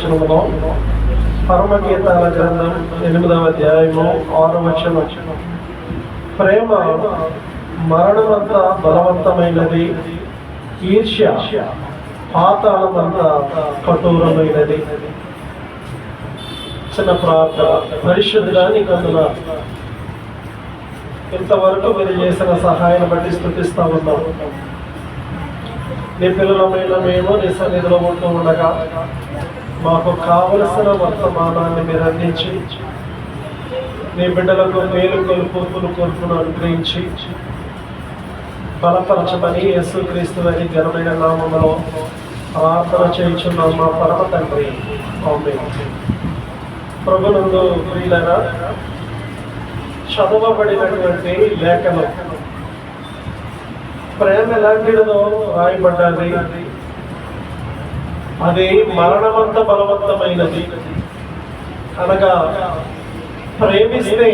వచనములో, పరమగీతాల గ్రంథం 8వ అధ్యాయము 6వ వచనం, ప్రేమ మరణమంతా బలవంతమైనది, ఈర్ష్య పాతాళమంతా కఠోరమైనది. చిన్న ప్రార్థన. పరిశుద్ధుడా, నీకు వందనాలు. ఇంతవరకు మీరు చేసిన సహాయాన్ని బట్టి స్తుతిస్తా ఉన్నాం. నీ పిల్లలమైన మేము నీ సన్నిధిలో ఉంటూ ఉండగా మాకు కావలసిన వర్తమానాన్ని మీరు అందించి, నీ బిడ్డలకు మేలు కొలుపును అనుగ్రహించి బలపరచమని యేసుక్రీస్తు వారి ఘనమైన నామములో ప్రార్థన చేయించున్నాం మా పరమ తండ్రి. ఆమేన్. ప్రభునందు ప్రియులారా, చదవబడినటువంటి లేఖనం ప్రేమ ఎలాంటిదో రాయబడ్డది. అది మరణమంత బలవంతమైనది. అనగా ప్రేమిస్తే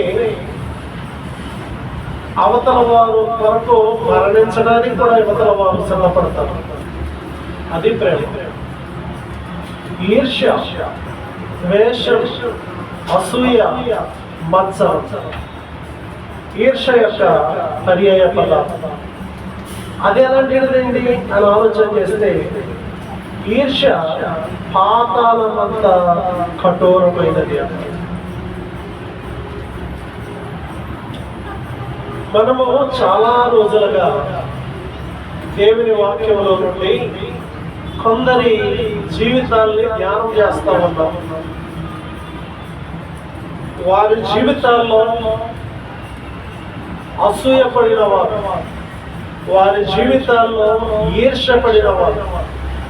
అవతల వారు కొరకు మరణించడానికి కూడా అవతల వారు సిద్ధపడతారు. అది ప్రేమ. ఈర్ష్య, ద్వేషం, అసూయ, మత్సరం ఈర్ష్య యొక్క పర్యాయ పదాలు. అది ఎలాంటిదండి అని ఆలోచన చేస్తే, ఈర్ష్య పాతాళమంత కఠోరమైనది. మనము చాలా రోజులుగా దేవుని వాక్యంలో నుండి కొందరి జీవితాల్ని ధ్యానం చేస్తా ఉన్నాం. వారి జీవితాల్లో అసూయపడిన వారు, వారి జీవితాల్లో ఈర్ష్యపడిన వారు,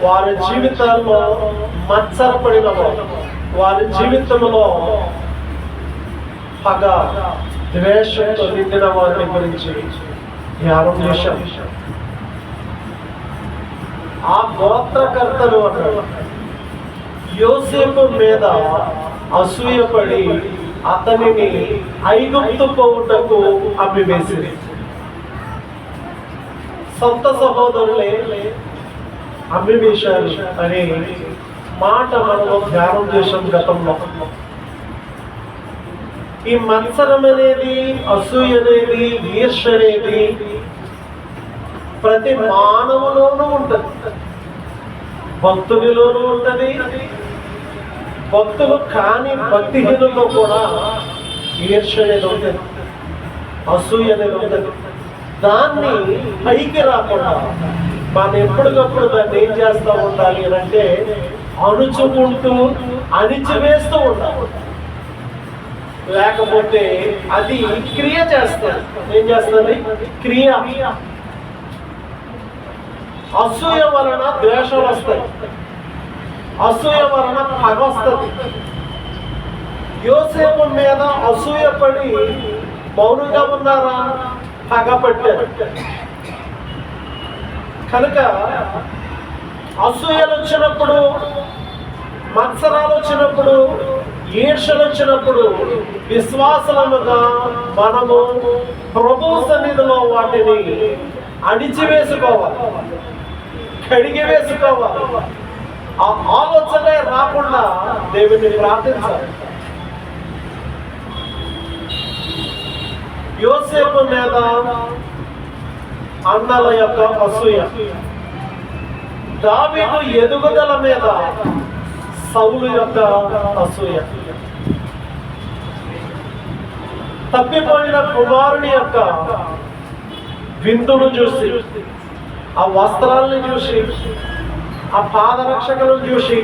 వారి జీవితాల్లో మత్సరపడిన వారు, వారి జీవితంలో పగ, ద్వేషంతో నిండిన వారిని గురించి ధ్యానం చేశాం. ఆ గోత్రకర్తలు అన్నాడు, యోసేపు మీద అసూయపడి అతనిని ఐగుప్తు పోవుటకు అమ్మివేసింది. సొంత సహోదరులే అమ్మివేశారు అనే మాట మనము ధ్యానం చేసాం గతంలో. ఈ మత్సరం అనేది, అసూయ అనేది, ఈర్ష అనేది ప్రతి మానవులోనూ ఉంటుంది. భక్తునిలోనూ ఉంటుంది, భక్తులు కాని భక్తిహీనుల్లో కూడా ఈర్ష అనేది ఉంటుంది, అసూయ అనేది ఉంటుంది. దాన్ని పైకి రాకుండా మనం ఎప్పటికప్పుడు దాన్ని ఏం చేస్తూ ఉండాలి అని అంటే, అణుచుకుంటూ అణిచివేస్తూ ఉండాలి. లేకపోతే అది క్రియ చేస్తుంది. ఏం చేస్తుంది? క్రియ. అసూయ వలన ద్వేషాలు వస్తాయి, అసూయ వలన పగ వస్తుంది. యోసేపు మీద అసూయపడి మౌనంగా ఉన్నారా? పగపట్టారు. కనుక అసూయలు వచ్చినప్పుడు, మత్సరాలు వచ్చినప్పుడు, ఈర్షలు వచ్చినప్పుడు విశ్వాసముగా మనము ప్రభు సన్నిధిలో వాటిని అణిచివేసుకోవాలి, కడిగి వేసుకోవాలి. ఆ ఆలోచనే రాకుండా దేవుని ప్రార్థించాలి. యోసేపు మీద అన్నల యొక్క అసూయ, దావీదు ఎదుగుదల మీద సౌలు యొక్క అసూయ, తప్పిపోయిన కుమారుని యొక్క విందును చూసి, ఆ వస్త్రాలను చూసి, ఆ పాదరక్షకులను చూసి,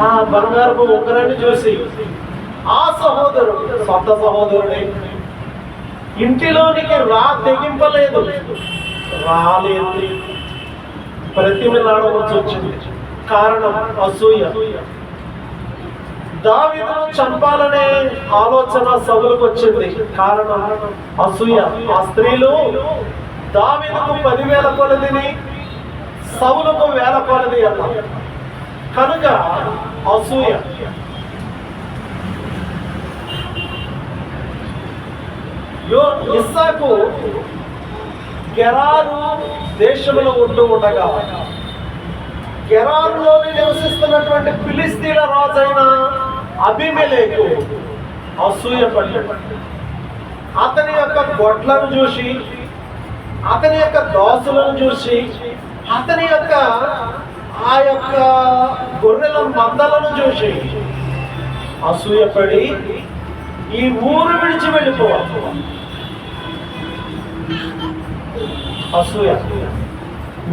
ఆ బంగారపు ఉంగరాన్ని చూసి, ఆ సహోదరుడు, సొంత సహోదరుడే ఇంటిలోనికి తెగింపలేదు, రాలేదు, ప్రతిమలాడవలసి వచ్చింది. కారణం అసూయ. దావీదును చంపాలనే ఆలోచన సౌలుకు వచ్చింది, కారణం అసూయ. ఆ స్త్రీలు దావీదుకు 10,000 కొలదిని, సౌలుకు 1,000 కొలది అన్నారు. కనుక అసూయ. ఇస్సాకు గెరారు దేశంలో ఉంటూ ఉండగా, గెరారులోని నివసిస్తున్నటువంటి ఫిలిస్తీన్ల రాజైన అబీమెలెకు అసూయపడ్డాడు. అతని యొక్క గొడ్లను చూసి, అతని యొక్క దాసులను చూసి, అతని యొక్క ఆ యొక్క గొర్రెల మందలను చూసి అసూయపడి ఈ ఊరు విడిచి వెళ్ళిపోవాలి. అసూయ.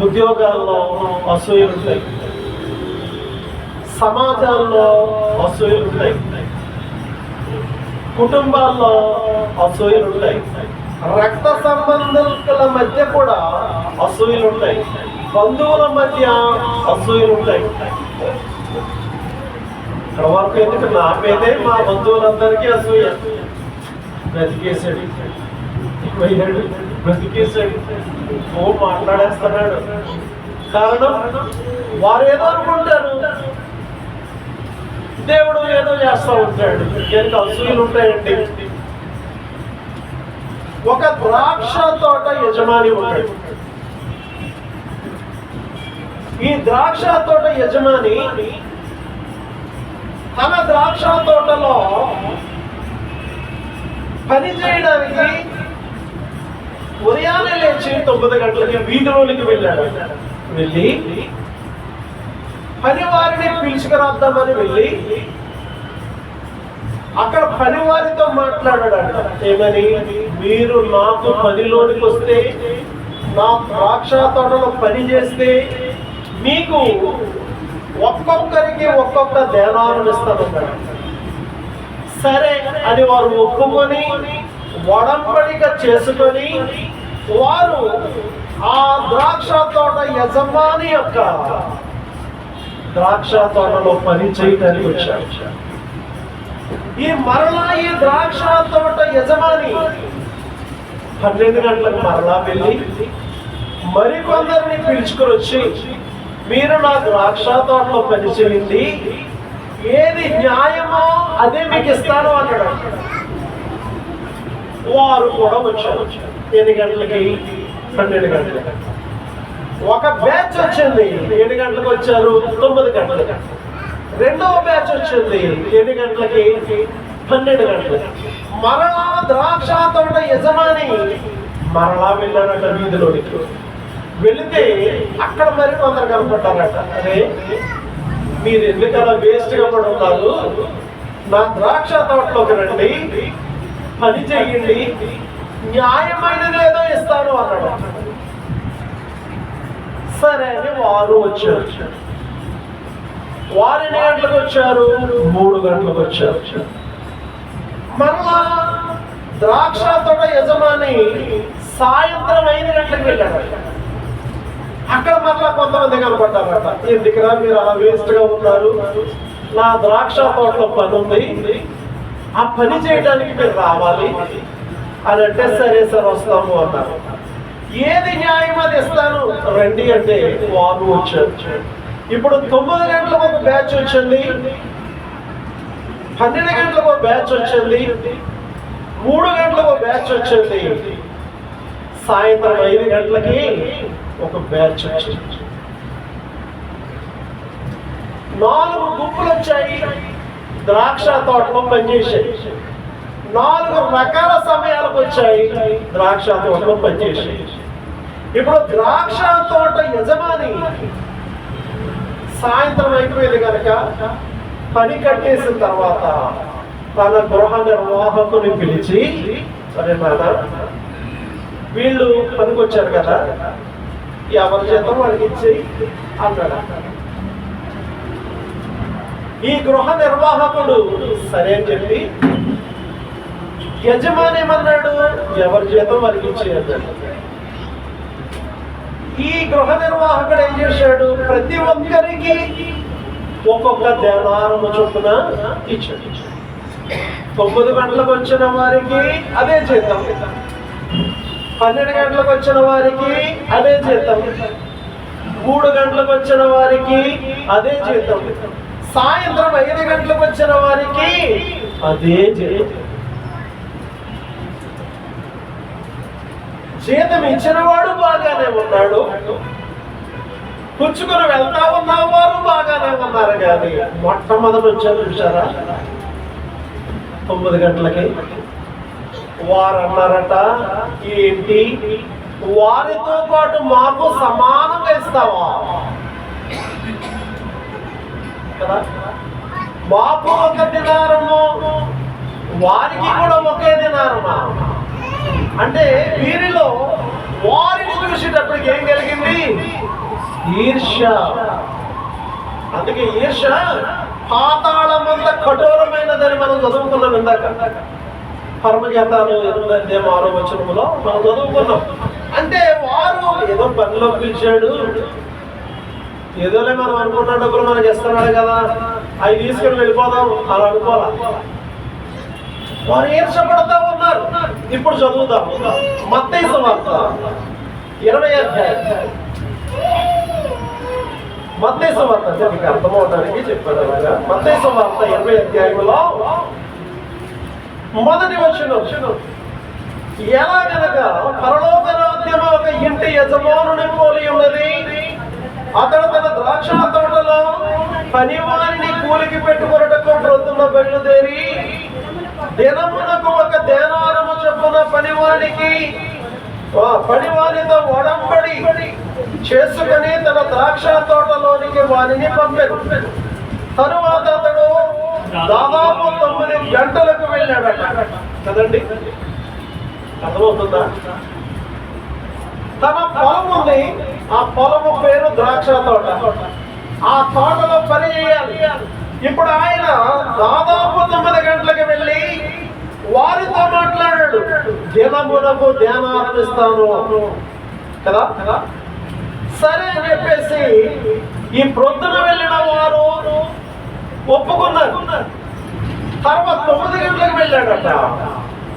ఉద్యోగాల్లో అసూయలుంటాయి, సమాజంలో అసూయలుంటాయి, కుటుంబాల్లో అసూయలుంటాయి, రక్త సంబంధికుల మధ్య కూడా అసూయలుంటాయి, బంధువుల మధ్య అసూయలుంటాయి. ఇక్కడ వరకు ఎందుకు నా మీదే మా బంధువులందరికీ అసూయ. బ్రతికేశాడు, బ్రతికేశాడు, ఓ మాట్లాడేస్తున్నాడు. కారణం వారు ఏదో అనుకుంటారు, దేవుడు ఏదో చేస్తూ ఉంటాడు. ఎంత అసూయలు ఉంటాయండి. ఒక ద్రాక్ష తోట యజమాని ఉంటాడు. ఈ ద్రాక్ష తోట యజమాని తన ద్రాక్ష తోటలో పని చేయడానికి ఉదయాన్నే లేచి 9 గంటలకి వీధిలోనికి వెళ్ళాడు. వెళ్ళి పని వారిని పిలుచుకురాద్దామని వెళ్ళి అక్కడ పని వారితో మాట్లాడాడంట. ఏమని? మీరు నాకు పనిలోనికి వస్తే, నా ద్రాక్ష తోటలో పని చేస్తే మీకు ఒక్కొక్కరికి ఒక్కొక్క దేనాలను ఇస్తానన్నాడు. సరే అని వారు ఒప్పుకొని ఒడంబడిక చేసుకొని వారు ఆ ద్రాక్ష తోట యజమాని యొక్క ద్రాక్ష తోటలో పని చేయడానికి వచ్చారు. మరలా ఈ ద్రాక్ష తోట యజమాని 12 గంటలకు మరలా వెళ్ళి మరికొందరిని పిలుచుకొని వచ్చి, మీరు నా ద్రాక్ష తోటలో పని చేయండి, ఏది న్యాయమో అదే మీకు ఇస్తాను అన్నాడు. వారు కూడా వచ్చారు. ఎన్ని గంటలకి? 12 గంటలకి. ఒక బ్యాచ్ వచ్చింది, 7 గంటలకు వచ్చారు. 9 గంటలకి. రెండవ బ్యాచ్ వచ్చింది, 7 గంటలకి, 12 గంటలకి. మరలా ద్రాక్ష తోట యజమాని మరలా వెళ్ళారట వీధిలోనికి. వెళితే అక్కడ మరి కొందరు కనపడ్డారట. అదే, మీరు ఎందుకలా వేస్ట్గా పడి ఉన్నారు, నా ద్రాక్ష తోటలోకి రండి, పని చెయ్యండి, న్యాయమైనది ఏదో ఇస్తాను అన్నాడు. సరే అని వారు వచ్చారు. వారు ఎన్ని గంటలకు వచ్చారు? 3 గంటలకు వచ్చారు. మరలా ద్రాక్ష తోట యజమాని సాయంత్రం 5 గంటలకు వెళ్ళాడు. అక్కడ మరలా కొంతమంది కనపడ్డారట. ఎందుకురా మీరు అలా వేస్ట్ గా ఉన్నారు, నా ద్రాక్ష తోటలో పని ఉంది, ఆ పని చేయడానికి మీరు రావాలి అని అంటే, సరే సార్ వస్తాము అన్నారు. ఏది న్యాయం అది ఇస్తాను రండి అంటే వారు వచ్చారు. ఇప్పుడు 9 గంటలకు ఒక బ్యాచ్ వచ్చింది, 12 గంటలకు ఒక బ్యాచ్ వచ్చింది, 3 గంటలకు ఒక బ్యాచ్ వచ్చింది, సాయంత్రం 5 గంటలకి ఒక బ్యాచ్ వచ్చింది. 4 గుంపులు వచ్చాయి, ద్రాక్ష తోటలో పనిచేసాయి. 4 రకాల సమయాలకు వచ్చాయి, ద్రాక్ష తోటలో పనిచేసాయి. ఇప్పుడు ద్రాక్ష తోట యజమాని సాయంత్రం అయిపోయింది కనుక పని కట్టేసిన తర్వాత తన గృహ నిర్వాహకుని పిలిచి, సరే నాన్న, వీళ్ళు పనికొచ్చారు కదా, ఎవరి చేతం వాళ్ళకి ఇచ్చి అన్నాడు. ఈ గృహ నిర్వాహకుడు సరే అని చెప్పి, యజమాని ఏమన్నాడు? ఎవరి చేతం వాళ్ళకి ఇచ్చి అన్నాడు. ఈ గృహ నిర్వాహకుడు ఏం చేశాడు? ప్రతి ఒక్కరికి ఒక్కొక్క దేనారము చొప్పున ఇచ్చాడు. 9 గంటలకు వచ్చిన వారికి అదే జీతం, 12 గంటలకు వచ్చిన వారికి అదే జీతం, 3 గంటలకు వచ్చిన వారికి అదే జీతం, సాయంత్రం 5 గంటలకు వచ్చిన వారికి అదే జీతం. జీతం ఇచ్చిన వాడు బాగానే ఉన్నాడు, పుచ్చుకొని వెళ్తా ఉన్నవారు బాగానే ఉన్నారు, కానీ మొట్టమొదటి వచ్చారు చూసారా 9 గంటలకి. వారు అన్నారట, ఏంటి వారితో పాటు మాకు సమానంగా ఇస్తావా కదా? మాకు 1 దినారము, వారికి కూడా ఒకే దినారమా? అంటే వీరిలో వారిని చూసేటప్పటికి ఏం కలిగింది? ఈర్ష్య. అందుకే ఈర్ష్య పాతాళమంత కఠోరమైనదని మనం చదువుకున్నాం ఇందాక. పరమగీతాలు 8:6 వచనములో మనం చదువుకున్నాం. అంటే వారు ఏదో పనిలో పిలిచాడు, ఏదోలే మనం అనుకున్న డబ్బులు మనకి ఇస్తున్నాడు కదా, అవి తీసుకుని వెళ్ళిపోదాం అలా అనుకోవాలి. వారు ఈర్షపడతా ఉన్నారు. ఇప్పుడు చదువుదాం మత్తయి సువార్త 20వ అధ్యాయం. మత్తయి సువార్త అంటే మీకు అర్థమవడానికి చెప్పాను. మత్తయి సువార్త 20వ అధ్యాయంలో మొదటి వచనం, ఎలాగనగా పరలోక రాజ్యము ఒక ఇంటి యజమానుని పోలి ఉన్నది. అతడు తన ద్రాక్ష తోటలో పనివారిని కూలికి పెట్టుకొనుటకు ప్రొద్దున బయలుదేరి దినమునకు 1 దేనారము చొప్పున పనివానితో ఒడంబడి చేసుకుని తన ద్రాక్ష తోటలోనికి వారిని పంపారు. తరువాత అతడు దాదాపు 9 గంటలకు వెళ్ళాడట కదండి. అర్థమవుతుందా? తన పొలం ఉంది, ఆ పొలము పేరు ద్రాక్ష తోట. ఆ తోటలో పని చేయాలి. ఇప్పుడు ఆయన దాదాపు 9 గంటలకు వెళ్ళి వారితో మాట్లాడాడు, దినమునకు దేనారం ఇస్తాను కదా. సరే అని చెప్పేసి ఈ ప్రొద్దున వెళ్ళిన వారు ఒప్పుకున్నారు. తర్వాత 9 గంటలకు వెళ్ళాడట.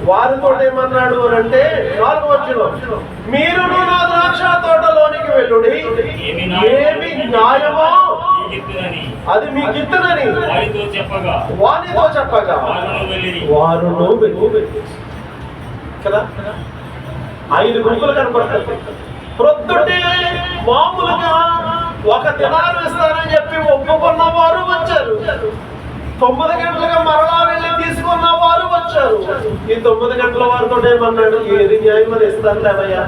వారితో ఏమన్నాడు అంటే 4వ వచనం, మీరును నా ద్రాక్ష తోటలోనికి వెళ్ళుడి, ఏమి న్యాయమో అది మీకు ఇత్తునని వారితో చెప్పగా వారును కదా. 5 గుంపులు కనపడతాయి. ప్రొద్దుటే మామూలుగా 1 దినారం ఇస్తానని చెప్పి ఒప్పుకున్న వారు వచ్చారు. 9 గంటలుగా మరలా వెళ్ళి తీసుకున్న వారు వచ్చారు. ఈ 9 గంటల వారితో ఏమన్నాడు, ఏది న్యాయం అని ఇస్తాను లేవయ్యా,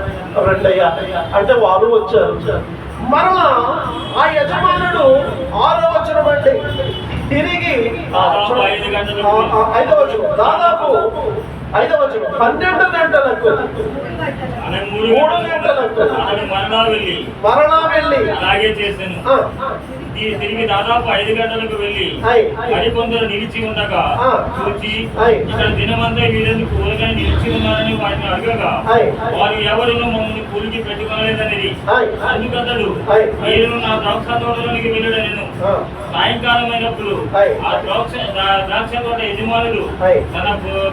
రండయ్యా అంటే వారు వచ్చారు. మరలా ఆ యజమానుడు 6వ వచనం అంటే తిరిగి 5వ వచనం, దాదాపు 5వ వచనం 12 గంటలకు 3 గంటలకు మరలా వెళ్ళి తిరిగి దాదాపు 5 గంటలకు వెళ్ళి మరికొందరు నిలిచి ఉండగా చూచి ఇక్కడ దినమంతా వీరెందుకు ఊరగా నిలిచి ఉన్నారని వారిని అడగగా వారు ఎవరినూ మమ్మల్ని కూలికి పెట్టుకోలేదనేది. అందుకతడు మీరు నా ద్రాక్ష తోటలోనికి వెళ్ళడనేను. సాయంకాలం అయినప్పుడు ఆ ద్రాక్ష తోట యజమానులు తన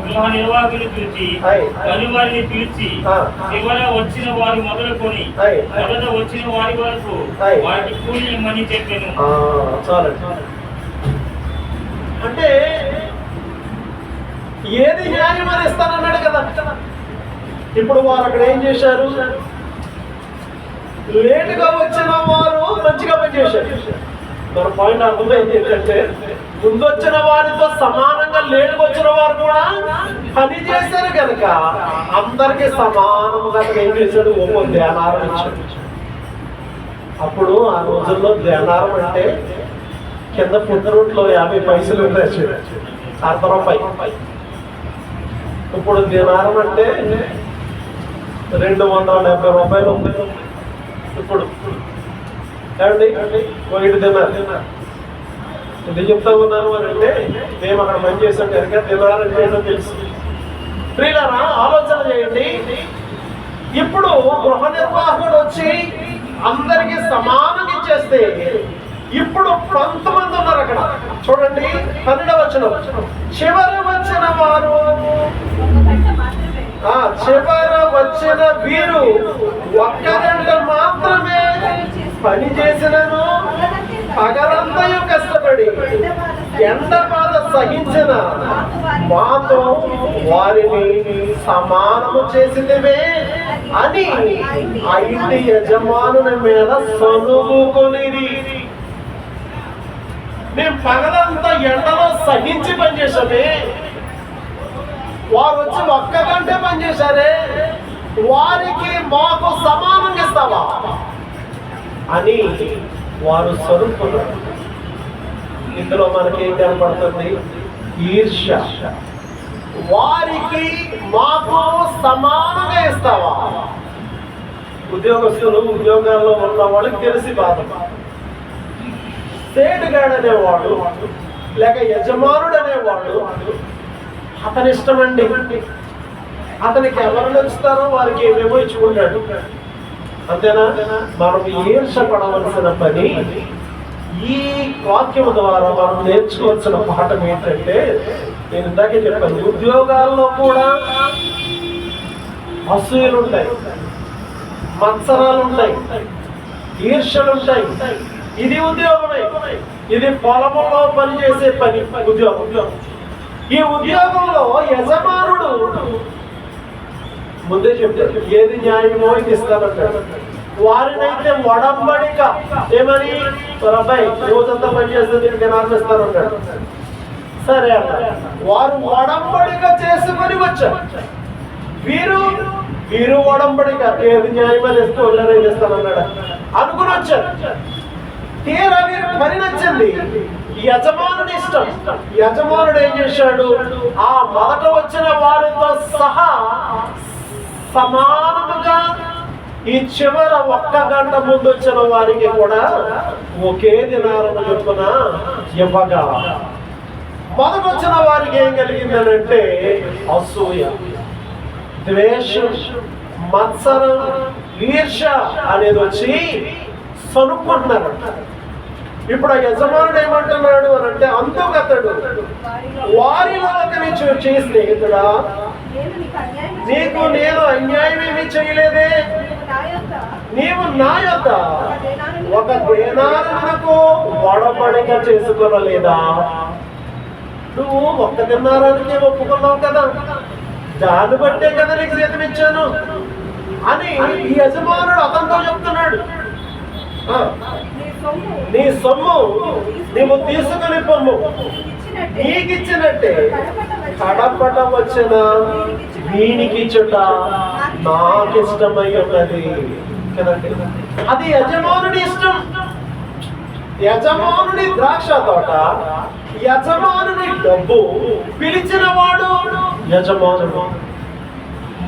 గృహ నిర్వాహకులు చూచి పనివారిని పిలిచి చివర వచ్చిన వారు మొదలుకొని మొదట వచ్చిన వారి వరకు వారికి కూలి ఇమ్మని చెప్పాను. అంటే ఏది న్యాయం అని ఇస్తానన్నాడు కదా. ఇప్పుడు వారు అక్కడ ఏం చేశారు? లేటుగా వచ్చిన వారు మంచిగా పనిచేశారు. మన పాయింట్ అర్థమైంది ఏంటంటే, ముందు వచ్చిన వారితో సమానంగా లేటుగా వచ్చిన వారు కూడా పని చేశారు కనుక అందరికీ సమానంగా ఏం చేశాడు? ఒక్కో ధ్యానారం ఇచ్చాడు. అప్పుడు ఆ రోజుల్లో ధ్యానారం అంటే కింద పుట్టరుట్లో 50 పైసలు ఉండొచ్చు, ₹1. ఇప్పుడు దినారం అంటే ₹270 ఉంది. ఇప్పుడు ఏమండి 1 దినారు ఎందుకు చెప్తా ఉన్నాను అని అంటే, మేము అక్కడ పని చేసాం కనుక దినారం చేయడం తెలుసు. ప్రియులారా, ఆలోచన చేయండి. ఇప్పుడు గృహ నిర్వాహకుడు వచ్చి అందరికి సమానంగా ఇచ్చేస్తే ఇప్పుడు 19 ఉన్నారు అక్కడ. చూడండి 12వ వచనం, చివర వచ్చిన వారు చివర వచ్చిన వీరు 1 గంట మాత్రమే పని చేసినను పగలంతయు కష్టపడి ఎండ బాధ సహించిన మాతో వారిని సమానము చేసినవే అని ఆ ఇంటి యజమానుని మీద సనుగుకొనిది. మేము పగలంతా ఎండలో సహించి పనిచేసామే, వారు వచ్చి ఒక్క గంటే పనిచేశారే, వారికి మాకు సమానంగా ఇస్తావా అని వారు సరుకున్నారు. ఇందులో మనకేం కనపడుతుంది? ఈర్ష్య. వారికి మాకు సమానంగా ఇస్తావా? ఉద్యోగస్తులు, ఉద్యోగాల్లో ఉన్న వాళ్ళకి తెలిసి బాధ. సేటుగాడు అనేవాడు లేక యజమానుడు అనేవాడు అతని ఇష్టమండి, అతనికి ఎవరు నచ్చుతారో వారికి ఏమేమో ఇచ్చుకుంటాడు, అంతేనా? మనం ఈర్ష పడవలసిన పని ఈ వాక్యం ద్వారా మనం నేర్చుకోవాల్సిన పాఠం ఏంటంటే, నేను ఇందాకే చెప్పాను, ఉద్యోగాల్లో కూడా అసూయలు ఉంటాయి, మత్సరాలు ఉంటాయి, ఈర్షలు ఉంటాయి. ఇది ఉద్యోగమే, ఇది పొలంలో పనిచేసే పని ఉద్యోగం. ఈ ఉద్యోగంలో యజమానుడు ముందే చెప్తాడు ఏది న్యాయమో ఇది ఇస్తానంటాడు. వారినైతే ఒడంబడిక ఏమని, అబ్బాయి రోజంతా పనిచేస్తే దీనికి ఆరంభిస్తానంటాడు. సరే అన్న, వారు ఒడంబడిక చేసుకొని వచ్చారు. వీరు ఒడంబడిక ఏది న్యాయమని ఇస్తూ వెళ్ళలేదు ఇస్తానన్నాడు అనుకుని వచ్చారు. తీరా వీరు పని నచ్చింది, యజమానుడి ఇష్టం. యజమానుడు ఏం చేశాడు? ఆ మొదట వచ్చిన వారితో సహా సమానముగా ఈ చివర ఒక్క గంట ముందు వచ్చిన వారికి కూడా ఒకే దినాలను చొప్పున ఇవ్వగా, మొదట వచ్చిన వారికి ఏం కలిగిందనంటే అసూయ, ద్వేషం, మత్సరం, ఈర్ష అనేది వచ్చి సనుక్కుంటున్నారు. ఇప్పుడు ఆ యజమానుడు ఏమంటున్నాడు అని అంటే, అందుకతడు వారిలో ఒకరిని చూచి, స్నేహితుడా నీకు నేను అన్యాయం ఏమీ చేయలేదే, నీవు నా యొద్ద ఒక దేనారమునకు ఒడంబడిక చేసుకొనలేదా? నువ్వు ఒక్క దినారానికి ఒప్పుకున్నావు కదా, దాన్ని బట్టే కదా నీకు జీతం ఇచ్చాను అని ఈ యజమానుడు అతనితో చెప్తున్నాడు. నీ సొమ్ము నీవు తీసుకుని పొమ్ము, నీకిచ్చినట్టే కడపట వచ్చిన వీనికి చుట్ట నాకిష్టమై ఉన్నది కదండి. అది యజమానుడి ఇష్టం. యజమానుడి ద్రాక్ష తోట, యజమానుడి డబ్బు, పిలిచిన వాడు యజమానుడు.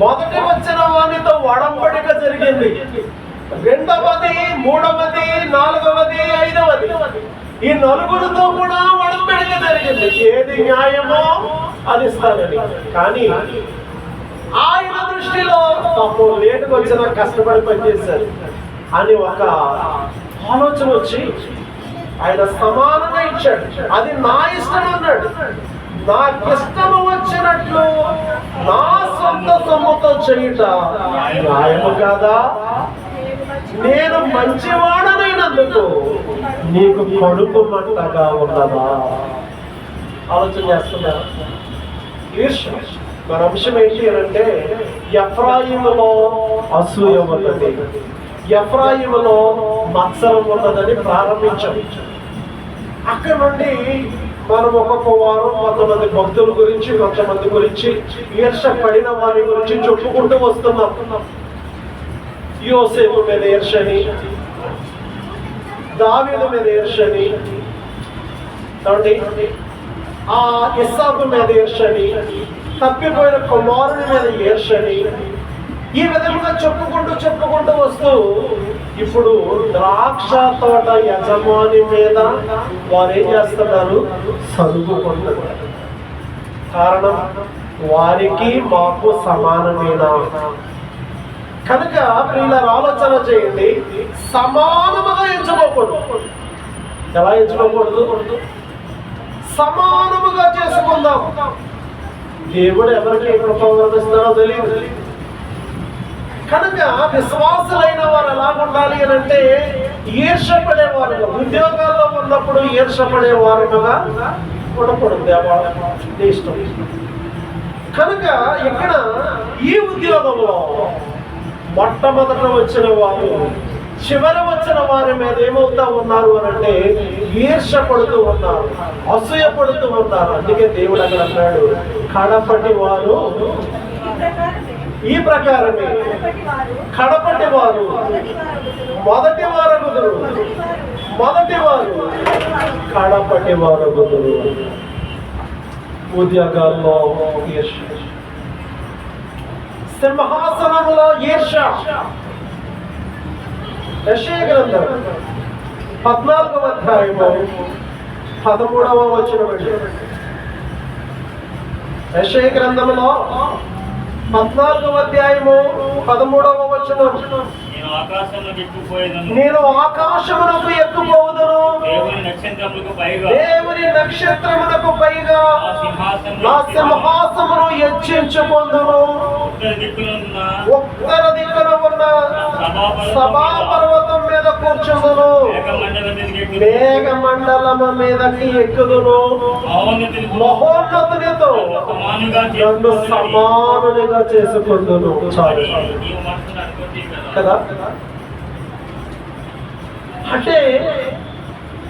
మొదటి వచ్చిన వానితో ఒడంబడిక జరిగింది, రెండవది, మూడవది, నాలుగవది, ఐదవది, ఈ నలుగురితో కూడా ఒడంబడిక జరిగింది. ఏది న్యాయమో అది ఇస్తానని. కానీ ఆయన దృష్టిలో పాపం లేటుకు వచ్చిన కష్టపడి పనిచేశారు అని ఒక ఆలోచన వచ్చి ఆయన సమానంగా ఇచ్చాడు. అది నా ఇష్టం అన్నాడు. నాకిష్టము వచ్చినట్లు నా సొంత సొమ్ముతో చేయుట న్యాయము కాదా? నేను మంచివాడనైనందుకు నీకు కడుపు మంటగా ఉన్నదా? ఆలోచన చేస్తున్నారు. ఈర్ష్య. మన అంశం ఏంటి అంటే, ఎఫ్రాయిములో అసూయ ఉన్నది, ఎఫ్రాయిములో మత్సరం ఉన్నదని ప్రారంభించాం. అక్కడ నుండి మనం ఒక్కొక్క వారం కొంతమంది భక్తుల గురించి, కొంతమంది గురించి, ఈర్ష్య పడిన వారి గురించి చెప్పుకుంటూ వస్తున్నాం. యోసేపు మీద ఈర్ష్యని, దావీదు మీద ఈర్ష్యని, ఆ ఇస్సాకు మీద ఈర్ష్యని, తప్పిపోయిన కుమారుని మీద ఈర్ష్యని, ఈ విధంగా చెప్పుకుంటూ వస్తూ ఇప్పుడు ద్రాక్ష తోట యజమాని మీద వారు ఏం చేస్తున్నారు? సరుగుకుంటున్నారు. కారణం, వారికి మాకు సమానమేనా? కనుక ప్రియులారా ఆలోచన చేయండి, సమానముగా ఎంచుకోకూడదు. ఎలా ఎంచుకోకూడదు? సమానముగా చేసుకుందాం. దేవుడు ఎవరికి కృప వర్ణిస్తాడో తెలియదు. కనుక విశ్వాసులైన వారు ఎలా ఉండాలి అని అంటే, ఈర్షపడేవారుగా, ఉద్యోగాల్లో ఉన్నప్పుడు ఈర్షపడేవారుగా ఉండకూడదు. దేవాలయం ఇష్టం. కనుక ఇక్కడ ఈ ఉద్యోగంలో మొట్టమొదట వచ్చిన వారు చివరి వచ్చిన వారి మీద ఏమవుతా ఉన్నారు అని అంటే ఈర్ష్య పడుతూ ఉన్నారు, అసూయ పడుతూ ఉన్నారు. అందుకే దేవుడు అక్కడ అన్నాడు, కడపటి వారు ఈ ప్రకారమే కడపటి వారు మొదటి వారగుదురు, మొదటి వారు కడపటి వారగుదురు. ఉద్యోగాల్లో ఈర్ష్య, సింహాసనములో ఈర్ష్య. యెషయా గ్రంథం 14వ అధ్యాయము 13వ వచనం. యెషయా గ్రంథంలో 14వ అధ్యాయము 13వ వచనం. నేను ఆకాశమునకు ఎత్తుపోవుదును, దేవుని నక్షత్రమునకు పైగా నా సింహాసమును హెచ్చించుకొందును. ఉత్తర దిక్కున ఉన్న సభా పర్వతం మీద కూర్చుందును, మేఘ మండలము మీదకి ఎక్కుదును, మహోన్నతునితో నన్ను సమానునిగా చేసుకుందును. చాలు కదా. అంటే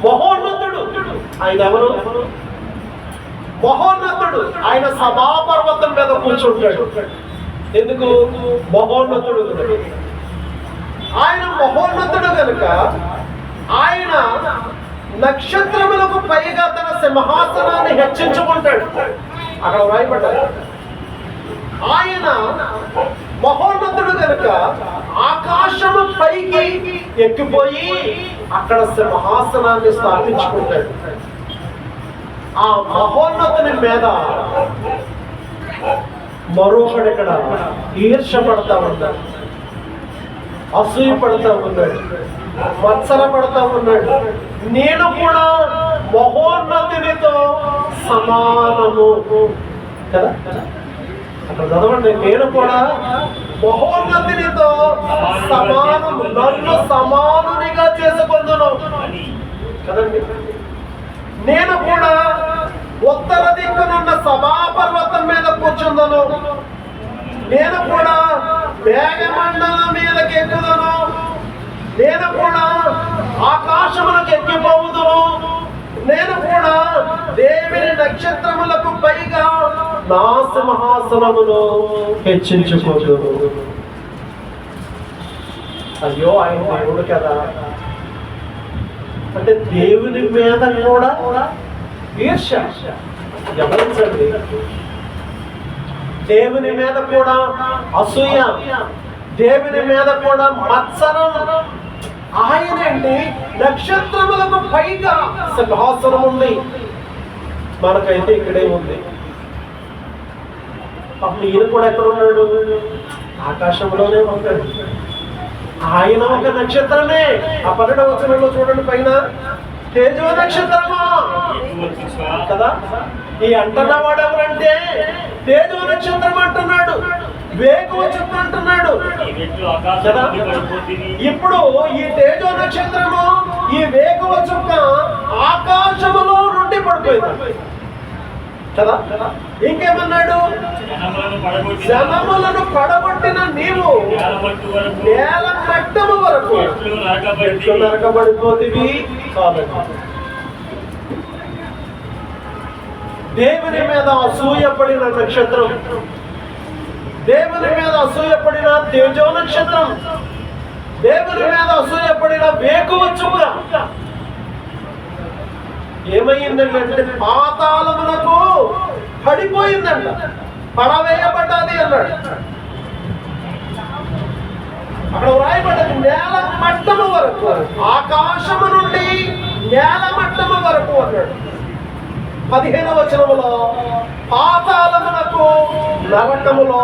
మహోన్నతుడు ఆయన ఎవరు? మహోన్నతుడు ఆయన సభాపర్వతం మీద కూర్చుంటాడు. ఎందుకు? మహోన్నతుడు. ఆయన మహోన్నతుడు కనుక ఆయన నక్షత్రములకు పైగా తన సింహాసనాన్ని హెచ్చించుకుంటాడు. అక్కడ వ్రాయబడ్డాడు. ఆయన మహోన్నతుడు కనుక ఆకాశము పైకి ఎక్కిపోయి అక్కడ సింహాసనాన్ని స్థాపించుకుంటాడు. ఆ మహోన్నతుని మీద మరొకడు ఇక్కడ ఈర్ష్య పడతా ఉన్నాడు, అసూయ పడతా ఉన్నాడు, మత్సర పడతా ఉన్నాడు. నేను కూడా మహోన్నతునితో సమానము కదా. అక్కడ చదవండి, నేను కూడా మహోన్నతునితో సమానము, నన్ను సమానునిగా చేసుకుందును కదండి. నేను కూడా ఉత్తర దిక్కునున్న సభాపర్వతం మీద కూర్చుందను, నేను కూడా మేఘమండలం మీదకి ఎక్కుదును, నేను కూడా ఆకాశములకు ఎక్కిపోవుదును, నేను కూడా దేవుని నక్షత్రములకు పైగా నా సింహాసనమును హెచ్చించుకోదును. అయ్యో ఆయన దేవుడు కదా. అంటే దేవుని మీద కూడా ఈర్ష్య. గమనించండి, దేవుని మీద కూడా అసూయ, దేవుని మీద కూడా మత్సరం. ఆయనండి నక్షత్రములకు పైగా సింహాసనం ఉంది, మనకైతే ఇక్కడే ఉంది. అప్పుడు ఈయన కూడా ఎక్కడ ఉన్నాడు? ఆకాశంలోనే ఉంటాడు. ఆయన ఒక నక్షత్రమే. ఆ 12వ వచనంలో చూడండి, పైన తేజో నక్షత్రమా కదా. ఈ అంటున్నవాడు ఎవరంటే తేజో నక్షత్రం అంటున్నాడు, వేకువ చుక్క అంటున్నాడు కదా. ఇప్పుడు ఈ తేజో నక్షత్రము, ఈ వేకువ చుక్క ఆకాశములో నుండి పడిపోయింది కదా. ఇంకేమన్నాడు? జనములను పడగొట్టిన నీవు నేల మట్టము వరకు నరకబడిపోతివి. దేవుని మీద అసూయపడిన నక్షత్రం, దేవుని మీద అసూయపడిన తేజో నక్షత్రం, దేవుని మీద అసూయపడిన వేకువ చుక్క ఏమైందండి అంటే పాతాళమునకు పడిపోయిందంట, పడవేయబడ్డది అన్నాడు. అక్కడ వ్రాయబడ్డది నేల మట్టము వరకు, ఆకాశము నుండి నేల మట్టము వరకు అన్నాడు. 15వ వచనములో పాతాళమునకు నరకములో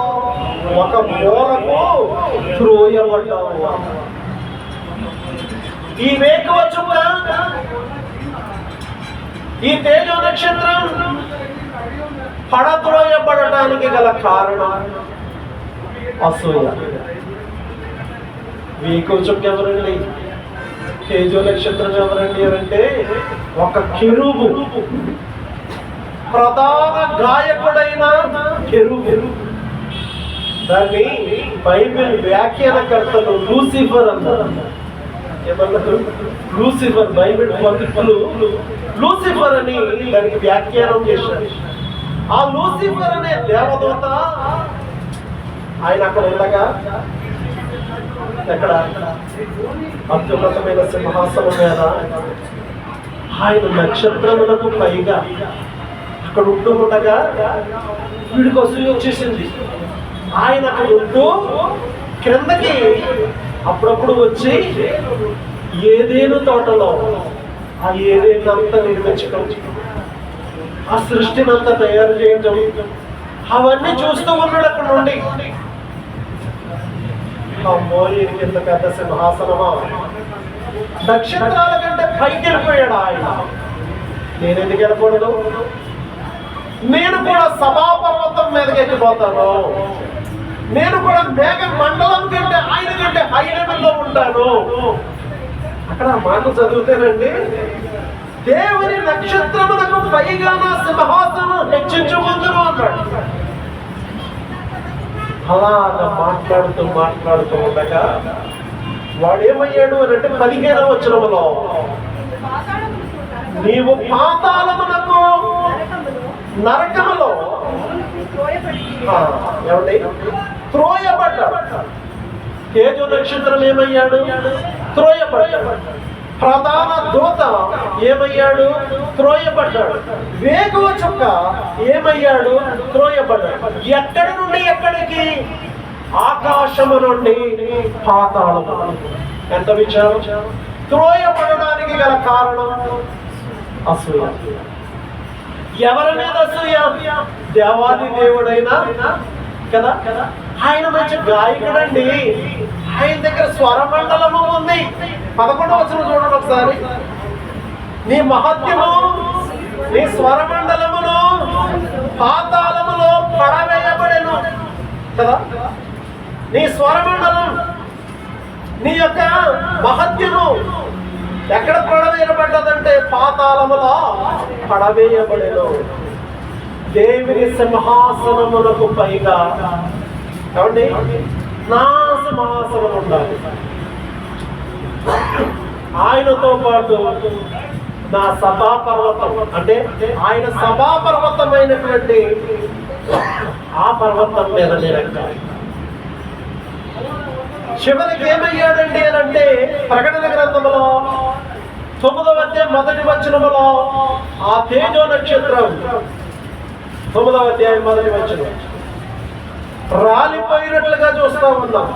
ఒక మూలకు త్రోయబడ్డావు. ఈ వేకువ చుక్క, ఈ తేజో నక్షత్రం పడద్రోయబడటానికి గల కారణం అసూయ. వేకువ చుక్క ఎవరండి? తేజో నక్షత్రం ఎవరండి అంటే ఒక కెరూబు, ప్రధాన గాయకుడైన కెరూబు. దాన్ని బైబిల్ వ్యాఖ్యానకర్తలు లూసిఫర్ అన్నారు. ఏమన్నారు? లూసిఫర్. బైబిల్ పండితులు లూసిఫర్ అని దానికి వ్యాఖ్యానం చేశారు. ఆ లూసిఫర్ అనే దేవదూత ఆయన అక్కడ ఉండగా ఎక్కడ అత్యున్నతమైన సింహాసనం మీద ఆయన నక్షత్రములకు పైగా అక్కడ ఉంటూ ఉండగా వీడికి అసూయ వచ్చేసింది. ఆయన అక్కడ ఉంటూ క్రిందకి అప్పుడప్పుడు వచ్చి ఏదేను తోటలో ఆ ఏదేనంతా నిర్మించడం, ఆ సృష్టిని అంతా తయారు చేయటం, అవన్నీ చూస్తూ ఉన్నాడు అక్కడ నుండి. అమ్మో, ఈయనకి ఇంత పెద్ద సింహాసనమా, నక్షత్రాల కంటే పైకి వెళ్ళిపోయాడు ఆయన. నేను ఎందుకు వెళ్ళకూడదు? నేను కూడా సభాపర్వతం మీదకి ఎక్కిపోతాను. నేను కూడా మేఘ మండలం కంటే ఆయన కంటే హై లెవెల్లో ఉంటాను. అక్కడ ఆ మాట చదివితేనండి, దేవుని నక్షత్రములకు పైగా నా సింహాసనం హెచ్చించుకుందును అన్నాడు. అలాగా మాట్లాడుతూ ఉండగా వాడేమయ్యాడు అని అంటే 15వ వచనములో, నీవు పాతాళమునకు నరకములో ఏమండి త్రోయబడ్డాడు. తేజో నక్షత్రం ఏమయ్యాడు? త్రోయబడ్డాడు. ప్రధాన దూత ఏమయ్యాడు? త్రోయబడ్డాడు. వేకువ చుక్క ఏమయ్యాడు? త్రోయబడ్డాడు. ఎక్కడి నుండి ఎక్కడికి? ఆకాశము నుండి పాతాళము. ఎంత విచారం! త్రోయబడడానికి గల కారణం అసూయ. ఎవరి మీద అసూయ? దేవాది దేవుడైనా కదా, ఆయన మంచి గాయకుడండి. ఆయన దగ్గర స్వరమండలము ఉంది. 11వ వచనం చూడండి ఒకసారి. నీ మహత్యము, నీ స్వరమండలమును పాతాళములో పడవేయబడెను కదా. నీ స్వరమండలం, నీ యొక్క మహత్యము ఎక్కడ పడవేయబడ్డదంటే పాతాళములో పడవేయబడెను. దేవుని సింహాసనములకు పైగా ఏమండి నా సింహాసనం ఉండాలి. ఆయనతో పాటు నా సభాపర్వతం, అంటే ఆయన సభాపర్వతమైనటువంటి ఆ పర్వతం మీద నేను ఎక్కాలి. చివరికి ఏమయ్యాడండి అని అంటే ప్రకటన గ్రంథములో 9వ అధ్యాయం 1వ వచనములో ఆ తేజో నక్షత్రం 9వ అధ్యాయం 1వ వచనం రాలిపోయినట్లుగా చూస్తా ఉన్నాం.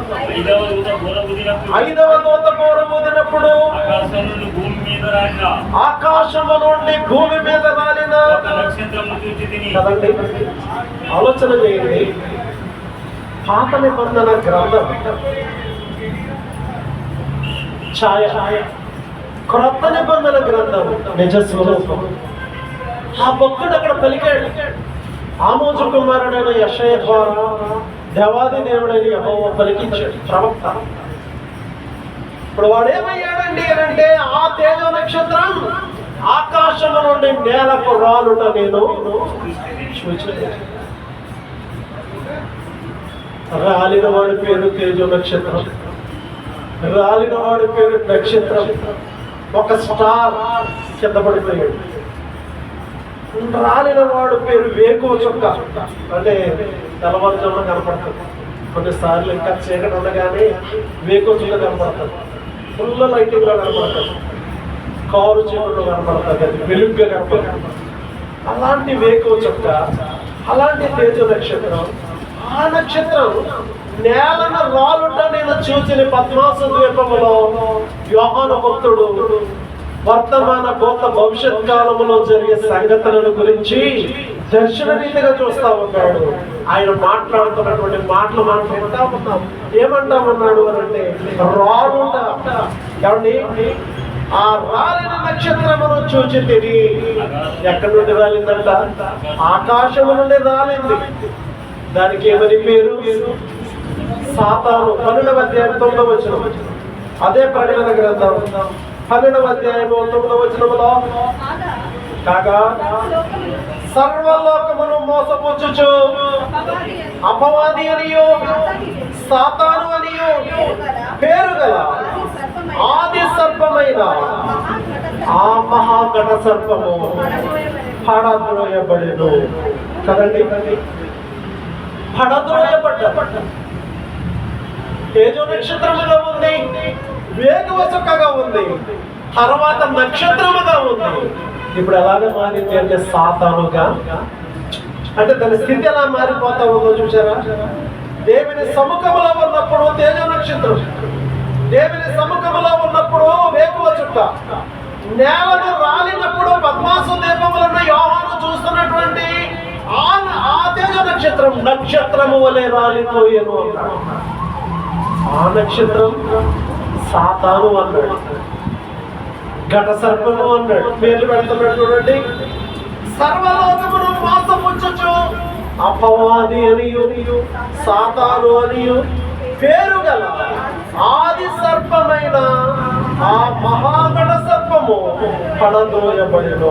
5వ దూత బూర ఊదినప్పుడు ఆకాశము నుండి భూమి మీద రాలిన కదండి. ఆలోచన చేయండి. పాత నిబంధన గ్రంథం ఛాయ, క్రొత్త నిబంధన గ్రంథం నిజ స్వరూపం. ఆ భక్తుడు అక్కడ పలికాడు. ఆమోజు కుమారుడైన యెషయా ద్వారా దేవాది దేవుడైన యెహోవా పలికించాడు ప్రవక్త. ఇప్పుడు వాడేమయ్యాడండి అని అంటే ఆ తేజో నక్షత్రం ఆకాశము నుండి నేలకు రాలుట నేను చూచాను. రాలిన వాడి పేరు తేజో నక్షత్రం. రాలిన వాడి పేరు నక్షత్రం. ఒక స్టార్ కింద పడిపోయాడు. రాలిన వాడు పేరు వేకువ చుక్క, అంటే తెల్లవారుజామున కనపడుతుంది. కొన్నిసార్లు ఇంకా చీకటి ఉండగానే వేకువ చుక్క కనపడుతుంది. ఫుల్ లైటింగ్ లో కనపడుతుంది. కారు చీకట్లో కనపడుతుంది. అది వెలుగుగా కనపడుతుంది. అలాంటి వేకువ చుక్క, అలాంటి తేజో నక్షత్రం. ఆ నక్షత్రం నేలను రాలుట నేను చూసిన పద్మాస ద్వీపములో యోహాను భక్తుడు వర్తమాన భూత భవిష్యత్ కాలములో జరిగే సంగతులను గురించి దర్శన రీతిగా చూస్తా ఉన్నాడు. ఆయన మాట్లాడుతున్నటువంటి మాటలు మనం వింటా ఉన్నాం. ఏమంటామన్నాడు అని అంటే రాలుట. ఏమండి ఆ రాలిన నక్షత్రమును చూచి తిని ఎక్కడి నుండి రాలిందంట? ఆకాశము నుండి రాలింది. దానికి ఏమని పేరు? సాతాను. 12వ అధ్యాయం 9వ వచనం. అదే ప్రకటన గ్రంథం 12వ అధ్యాయం 9వ వచనంలో కాగా సర్వలోకమును మోసపుచ్చుచు అపవాది అనియో సాతాను అనియో పేరు గల ఆది సర్పమైన ఆ మహాఘట సర్పము పడద్రోయబడెను. కదండి, పడద్రోయబడ్డ తేజో నక్షత్రముగా ఉంది, వేగవ చుక్కగా ఉంది, తర్వాత నక్షత్రముగా ఉంది. ఇప్పుడు ఎలాగ మారింది అంటే సాతానుగా, అంటే తన స్థితి ఎలా మారిపోతా ఉందో చూసారా? దేవుని సముఖంలో ఉన్నప్పుడు తేజో నక్షత్రం, దేవుని సముఖంలో ఉన్నప్పుడు వేకువ చుక్క, నేలను రాలినప్పుడు పద్మాసు దీపములను యోహాను చూస్తున్నటువంటి ఆ తేజ నక్షత్రం నక్షత్రము వలె రాలిపోయేను అన్నాడు. ఆ నక్షత్రం సాతాను అన్నాడు, ఘట సర్పము అన్నాడు, పేర్లు పెడుతున్నాడు చూడండి. సర్వలోకమును మోసపుచ్చుచు అపవాది అనియు సాతాను అనియు పేరు గల ఆది సర్పమైన ఆ మహాఘట సర్పము పడద్రోయబడెను.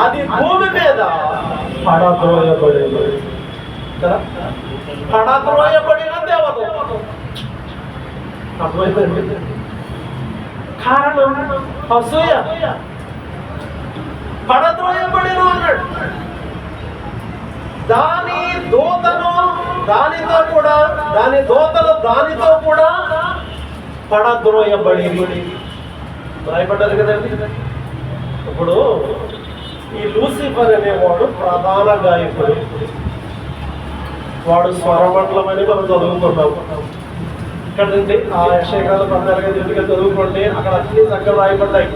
అది భూమి మీద పడద్రోయబడెను. పడద్రోయబడిన దేవత. అర్థమైందండి? కారణం అసూయ. పడద్రోయబడెను అన్నాడు. దాని దూతను దానితో కూడా, దాని దూతలు దానితో కూడా పడద్రోయబడి రాయబడ్డది కదండి. ఇప్పుడు ఈ లూసిఫర్ అనేవాడు ప్రధాన గాయకుడు. వాడు స్వరమండలం అని మనం చదువుకున్నాము కదండి. ఆ యక్షగాల 14 చదువుకోండి, అక్కడ అన్ని చక్కగా రాయబడ్డాయి.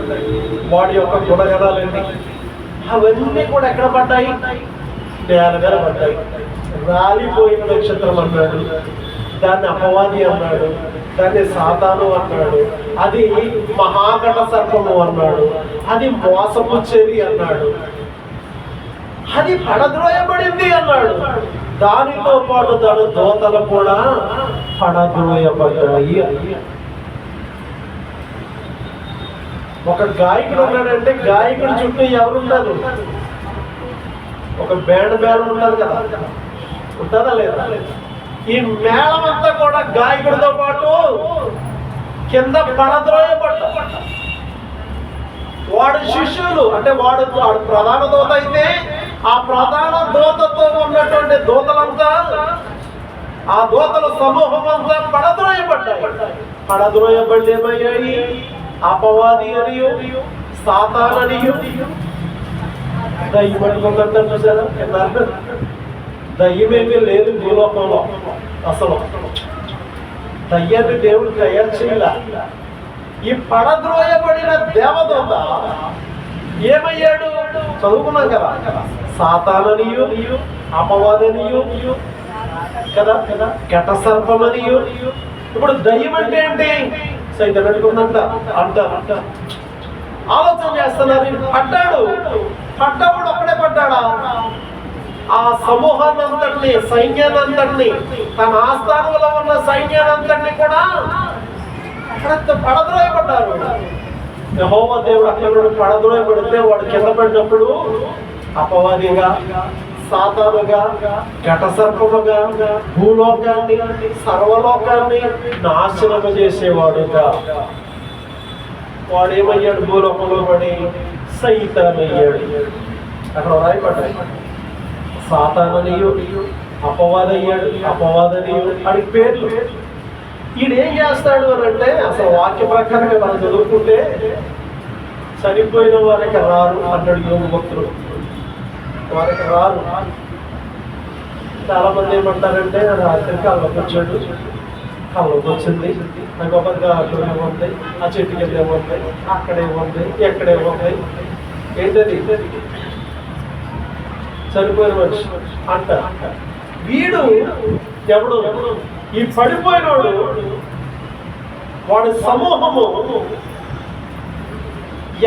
వాడి యొక్క గుణగణాలన్నీ అవన్నీ కూడా ఎక్కడ పడ్డాయి? నేల మీద పడ్డాయి. రాలిపోయిన నక్షత్రం అన్నాడు, దాన్ని అపవాది అన్నాడు, దాన్ని సాతాను అన్నాడు, అది మహాఘట సర్పము అన్నాడు, అది మోసపుచ్చేది అన్నాడు, అది పడద్రోయబడింది అన్నాడు. దానితో పాటు దాని దోతలు కూడా పడద్రోయబడ్డాయి. ఒక గాయకుడు ఉన్నాడంటే గాయకుడి చుట్టూ ఎవరున్నారు? ఒక బ్యాండ్ ఉంటుంది కదా, ఉంటుందా లేదా? ఈ మేళం అంతా కూడా గాయకుడితో పాటు కింద పడద్రోయబడ్డ వాడు శిష్యులు, అంటే వాడు ప్రధాన దూత అయితే ఆ ప్రధాన దూతతో ఉన్నటువంటి దూతలంతా, ఆ దూతల సమూహం అంతా పడద్రోయబడ్డాయి. పడద్రోయబడి ఏమయ్యాయి? అపవాది అనియు సాతాననియు దయ్యం పట్టుకుంటారు చూసారా? దయ్యమేమీ లేదు భూలోకంలో. అసలు దయ్యాన్ని దేవుడు తయారు చేయాల. ఈ పడద్రోయబడిన దేవదూత ఏమయ్యాడు? చదువుకున్నాం కదా, సాతాననియు అపవాదనియు కదా, ఘట సర్పమనియు. ఇప్పుడు దయ్యం అంటే ఏంటి? సైతం పెట్టుకుందంట అంటారు. ఆలోచన చేస్తున్నారు. పడ్డప్పుడు ఒక్కడే పడ్డాడా? ఆ సమూహాన్ని అంతటిని, సైన్యాన్నంతటిని, తన ఆస్థానంలో ఉన్న సైన్యాన్నంతటిని కూడా అక్కడ పడద్రోయబడ్డారు. యెహోవా దేవుడు అక్కడ పడద్రోయబడితే వాడు కింద పడినప్పుడు అపవాదిగా, సాతానుగా, ఘట సర్పముగా భూలోకాన్ని, సర్వలోకాన్ని నాశనము చేసేవాడుగా వాడు ఏమయ్యాడు? భూలోకంలో పడి సైతానయ్యాడు. అక్కడ రాయబడ్డాయి. సాతాననియు అపవాదయ్యాడు, అపవాదనియు అని పేర్లు. ఈయనేం చేస్తాడు అని అంటే, అసలు వాక్య ప్రకారంగా మనం చదువుకుంటే చనిపోయిన వారికి రారు అంటాడు యోగు భక్తుడు. వారికి రారు. చాలా మంది ఏమంటారంటే, రాత్రికి కళ్ళకి వచ్చాడు, కళ్ళకి వచ్చింది, నాకు ఒకటిగా అక్కడ ఏముంది, ఆ చెట్టు కింద ఏముంది, అక్కడేముంది, ఎక్కడేముంది, ఏంటది? చనిపోయిన మనిషి అంట. వీడు ఎవడు? ఈ పడిపోయినోడు, వాడి సమూహము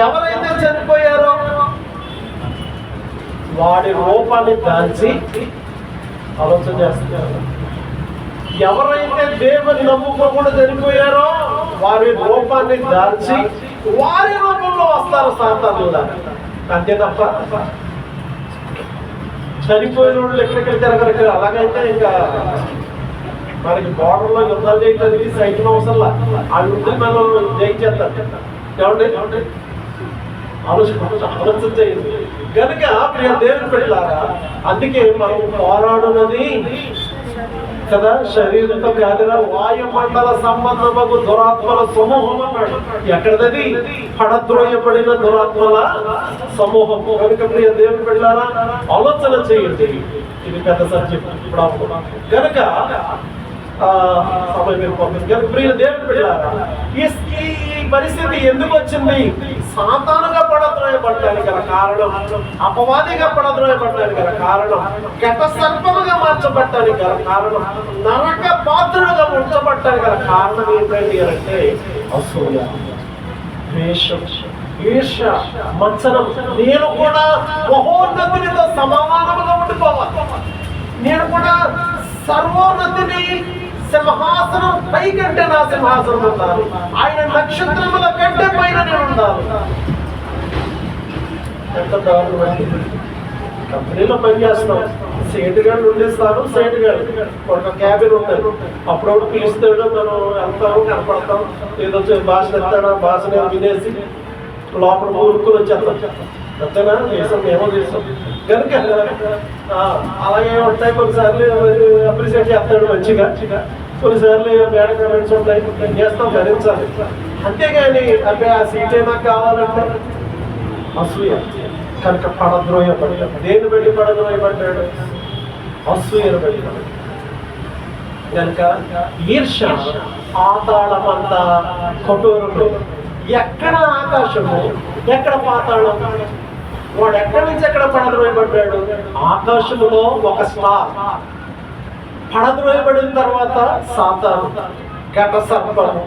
ఎవరైతే చనిపోయారో వాడి రూపాన్ని దాల్చి ఆలోచన చేస్తున్నారు. ఎవరైతే దేవుని నమ్ముకోకుండా చనిపోయారో వారి రూపాన్ని దాల్చి వారి రూపంలో వస్తారు సాతానులా. అంతే తప్ప చనిపోయిన వాళ్ళు ఎక్కడికి తిరగరు. అలాగైతే ఇంకా మనకి బోర్డర్లో యుద్ధాలు చేయడానికి సైకిల్ అవసరంలా, ఆ యుద్ధం మనం జయించేస్తారు. ఏమంటే ఆలోచించేది కనుక ప్రియ దేవుని పెట్టారా, అందుకే మనం పోరాడున్నది కదా శరీరంతో కాదురా, వాయుమండల సంబంధము దురాత్మల సమూహం అన్నాడు. ఎక్కడది? పడద్రోయబడిన దురాత్మల సమూహం. కనుక ప్రియ దేవుని పెట్టారా, ఆలోచన చేయండి. ఇది పెద్ద సబ్జెక్ట్ ఇప్పుడు కనుక ప్రియ దేవుని పెట్టారా, ఈ పరిస్థితి ఎందుకు వచ్చింది? సాతానుగా పడద్రోయబడటానికి గల కారణం, అపవాదిగా పడద్రోయబడటానికి గల కారణం, ఘట సర్పముగా మార్చబడటానికి గల కారణం, నరక పాత్రుడుగా ఉంచబడటానికి గల కారణం ఏంటండి అంటే అసూయ, ద్వేషం, ఈర్ష్య, మత్సరం. నేను కూడా మహోన్నతునితో సమానముగా ఉండిపోవాలి, నేను కూడా సర్వోన్నతిని సింహాసనం పై కంటే నా సింహాసనం ఉండాలి, ఆయన నక్షత్రముల కంటే పైన నేను ఉండాలి. ఎంత దారుణం! కంపెనీలో పనిచేస్తాం, సేటుగాళ్ళు ఉండేస్తారు. సేటుగాళ్ళు ఒక క్యాబిన్ ఉంటారు, అప్పుడప్పుడు పిలుస్తాడు, మనం వెళ్తాము, కనపడతాం, ఏదో భాష ఎత్తాడు, ఆ భాషను వినేసి లోపల ఊరుకుని వచ్చేస్తాం. అంతేనా? చేసాం, ఏమో చేసాం కనుక అలాగే ఉంటాయి. కొన్నిసార్లు అప్రిషియేట్ చేస్తాడు మంచిగా, కొన్నిసార్లు బ్యాడ్ కామెంట్స్ ఉంటాయి, చేస్తాం, భరించాలి. అంతేగాని అబ్బాయి ఆ సీటే నాకు కావాలంటే అసూయ. కనుక పడద్రోయపడ్డాడు. దేని బట్టి పడద్రోయపడ్డాడు? అసూయను బట్టి. కనుక ఈర్ష పాతాళమంతా కఠోరంలో. ఎక్కడ ఆకాశము, ఎక్కడ పాతాళం? వాడు ఎక్కడి నుంచి ఎక్కడ పడద్రోయబడ్డాడు? ఆకాశములో ఒక స్టార్. పడద్రోయబడిన తర్వాత సాతాను, ఘట సర్పం.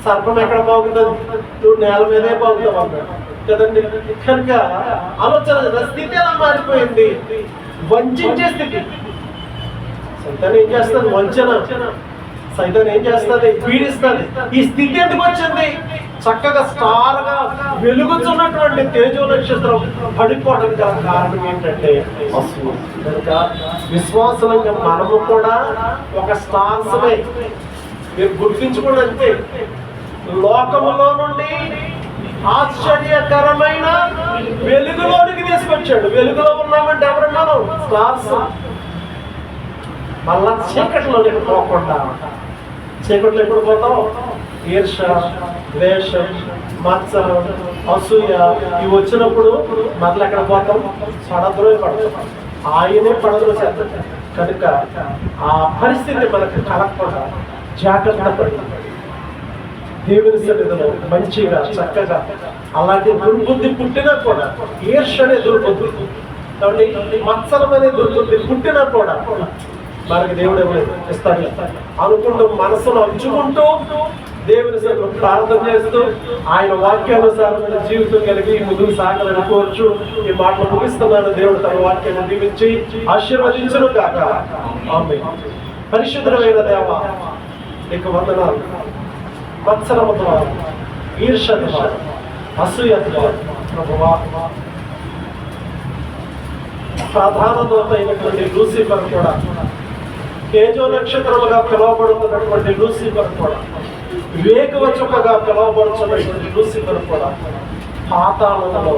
సర్పం ఎక్కడ బాగుంటుంది? నువ్వు నేల మీదే బాగుంటావు అన్నాడు కదండి. కనుక ఆలోచన స్థితి ఎలా మారిపోయింది? వంచే స్థితి. సైతాన్ ఏం చేస్తుంది? వంచన. సైతాన్ ఏం చేస్తుంది? పీడిస్తుంది. ఈ స్థితి ఎందుకు వచ్చింది? చక్కగా స్టార్ గా వెలుగుతున్నటువంటి తేజో నక్షత్రం పడిపోవడానికి గల కారణం ఏంటంటే అసూయ. కనుక విశ్వాసంగా మనము కూడా ఒక స్టార్స్మే. మీరు గుర్తించుకోండి అంతే. లోకములో నుండి ఆశ్చర్యకరమైన వెలుగులోనికి తీసుకొచ్చాడు. వెలుగులో ఉన్నామంటే ఎవరున్నాను? స్టార్స్. మళ్ళా చీకటిలోనికి పోకుండా. చీకట్లో ఎప్పుడు పోతాం? ఈర్ష, ద్వేషం, మత్సరం, అసూయ ఇవి వచ్చినప్పుడు మళ్ళీ ఎక్కడ పోతాం? పడద్రోయ పడతాం. ఆయనే పడద్రోయ చేస్తాం. కనుక ఆ పరిస్థితి మనకు కలగకుండా జాగ్రత్త పడి దేవుని సన్నిధిలో మంచిగా చక్కగా అలాంటి దుర్బుద్ధి పుట్టినా కూడా, ఈర్ష అనే దుర్బుద్ధి, కాబట్టి మత్సరం అనే దుర్బుద్ధి పుట్టినా కూడా మనకి దేవుడు ఎవరు ఇస్తాడు అనుకుంటూ మనసును అంచుకుంటూ దేవుని సన్నిధిలో ప్రార్థన చేస్తూ ఆయన వాక్యానుసారమైన జీవితం కలిగి ముందుకు సాగాలని కోరుచు ఈ మాటలు ముగిస్తున్నాను. దేవుడు తన వాక్యాన్ని దీవించి ఆశీర్వదించును గాక. ఆమేన్. పరిశుద్ధమైన దేవా, నీకు వందనాలు. మత్సరము ద్వారా, ఈర్ష ద్వారా, అసూయ ద్వారా ప్రభువా, ప్రధాన దూత అయినటువంటి లూసిఫర్ కూడా, తేజో నక్షత్రముగా పిలువబడుతున్నటువంటి లూసిఫర్ కూడా, వేకువ చుక్కగా పిలువబడుతున్నటువంటి లూసిఫర్ కూడా పాతాళంలో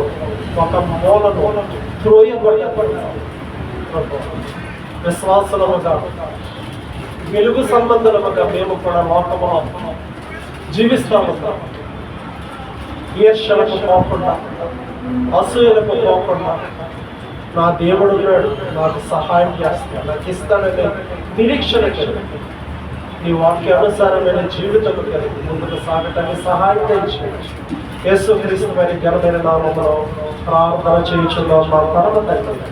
ఒక మూలను త్రోయబడ్డటువంటి విశ్వాసముగా, వెలుగు సంబంధముగా మేము కూడా లోకములో జీవిస్తాము. ఈర్షలకు పోకుండా, అసూయలకు పోకుండా నా దేవుడు ఉన్నాడు, నాకు సహాయం చేస్తాడు, నాకు ఇస్తాడనే నిరీక్షణ కలిగి నీ వాక్యానుసారమైన జీవితం కలిగి ముందుకు సాగటానికి సహాయం చేయించు. యేసుక్రీస్తు వారి ఘనమైన నామములో ప్రార్థన చేయుచున్నాం మా పరమ తండ్రి.